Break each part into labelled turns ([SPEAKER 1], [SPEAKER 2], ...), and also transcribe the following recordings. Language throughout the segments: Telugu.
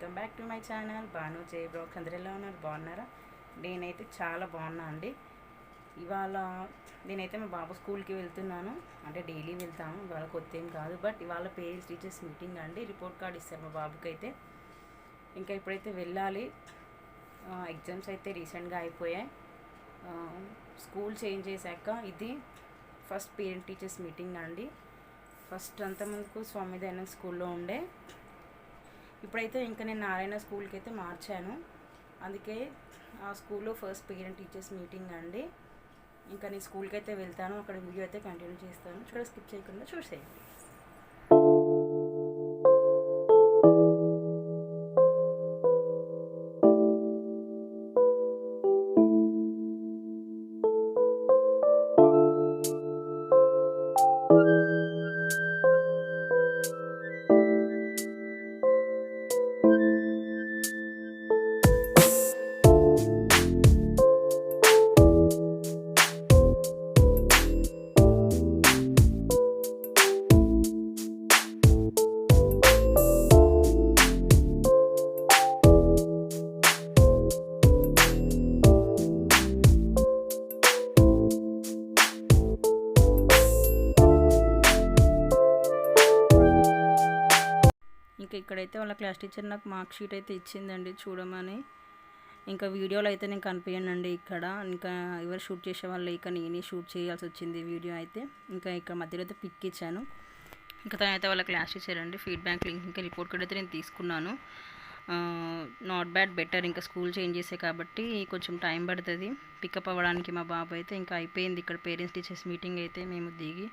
[SPEAKER 1] Welcome back to my channel Banu Jai blogs. అందరూ ఎలా ఉన్నారు? బాగున్నారా? నేనైతే చాలా బాగున్నా అండి. ఇవాళ నేనైతే మా బాబు స్కూల్కి వెళ్తున్నాను, అంటే డైలీ వెళ్తాను. ఇవాళ కొత్త ఏం కాదు, బట్ ఇవాళ పేరెంట్స్ టీచర్స్ మీటింగ్ అండి. రిపోర్ట్ కార్డ్ ఇస్తారు మా బాబుకి అయితే. ఇంకా ఇప్పుడైతే వెళ్ళాలి. ఎగ్జామ్స్ అయితే రీసెంట్గా అయిపోయాయి. స్కూల్ చేంజ్ చేశాక ఇది ఫస్ట్ పేరెంట్ టీచర్స్ మీటింగ్ అండి. ఫస్ట్ అంతమందికి స్వామి దయానంద్ స్కూల్లో ఉండే, ఇప్పుడైతే ఇంకా నేను నారాయణ స్కూల్కి అయితే మార్చాను. అందుకే ఆ స్కూల్లో ఫస్ట్ పేరెంట్ టీచర్స్ మీటింగ్ అండి. ఇంకా నేను స్కూల్కి అయితే వెళ్తాను, అక్కడ వీడియో అయితే కంటిన్యూ చేస్తాను. ఇక్కడ స్కిప్ చేయకుండా చూసేయండి. ఇంకా ఇక్కడైతే వాళ్ళ క్లాస్ టీచర్ నాకు మార్క్ షీట్ అయితే ఇచ్చిందండి చూడమని. ఇంకా వీడియోలో అయితే నేను కనిపించండి ఇక్కడ. ఇంకా ఎవరు షూట్ చేసే వాళ్ళు ఇక నేనే షూట్ చేయాల్సి వచ్చింది వీడియో అయితే. ఇంకా ఇక్కడ మధ్యలో అయితే పిక్ ఇచ్చాను. ఇంకా తనైతే వాళ్ళ క్లాస్ టీచర్ అండి. ఫీడ్బ్యాక్ లింక్ ఇంకా రిపోర్ట్ కూడా అయితే నేను తీసుకున్నాను. Not bad, better. ఇంకా స్కూల్ చేంజ్ చేసే కాబట్టి కొంచెం టైం పడుతుంది పికప్ అవ్వడానికి మా బాబు అయితే. ఇంకా అయిపోయింది ఇక్కడ పేరెంట్స్ టీచర్స్ మీటింగ్ అయితే. మేము దిగి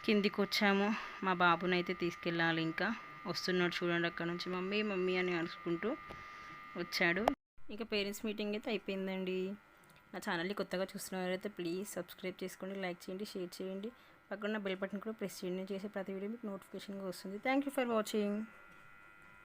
[SPEAKER 1] కిందికి వచ్చాము. మా బాబుని అయితే తీసుకెళ్ళాలి. ఇంకా వస్తున్నాడు చూడండి, అక్కడ నుంచి మమ్మీ మమ్మీ అని అరుచుకుంటూ వచ్చాడు. ఇంకా పేరెంట్స్ మీటింగ్ అయితే అయిపోయిందండి. నా ఛానల్ని కొత్తగా చూస్తున్నవారైతే ప్లీజ్ సబ్స్క్రైబ్ చేసుకోండి, లైక్ చేయండి, షేర్ చేయండి. పక్కన బెల్ బటన్ కూడా ప్రెస్ చేయండి. నేను చేసే ప్రతి వీడియో మీకు నోటిఫికేషన్గా వస్తుంది. Thank you for watching.